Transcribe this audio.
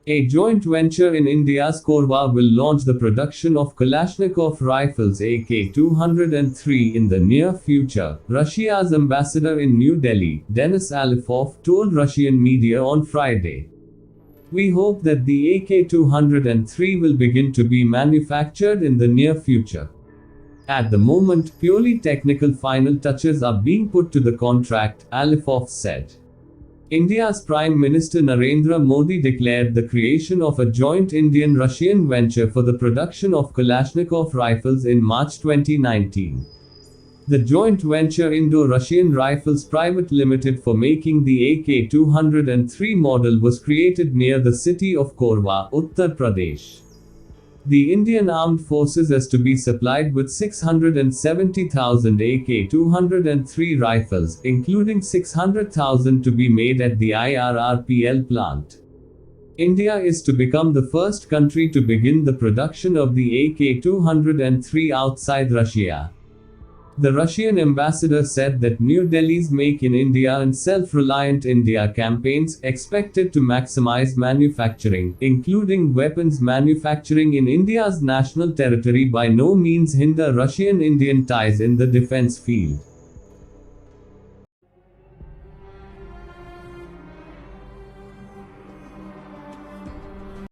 A joint venture in India's Korwa will launch the production of Kalashnikov rifles AK-203 in the near future, Russia's ambassador in New Delhi, Denis Alifov, told Russian media on Friday. We hope that the AK-203 will begin to be manufactured in the near future. At the moment, purely technical final touches are being put to the contract, Alifov said. India's Prime Minister Narendra Modi declared the creation of a joint Indian-Russian venture for the production of Kalashnikov rifles in March 2019. The joint venture Indo-Russian Rifles Private Limited for making the AK-203 model was created near the city of Korwa, Uttar Pradesh. The Indian Armed Forces is to be supplied with 670,000 AK-203 rifles, including 600,000 to be made at the IRRPL plant. India is to become the first country to begin the production of the AK-203 outside Russia. The Russian ambassador said that New Delhi's Make in India and Self-Reliant India campaigns, expected to maximize manufacturing, including weapons manufacturing in India's national territory, by no means hinder Russian-Indian ties in the defense field.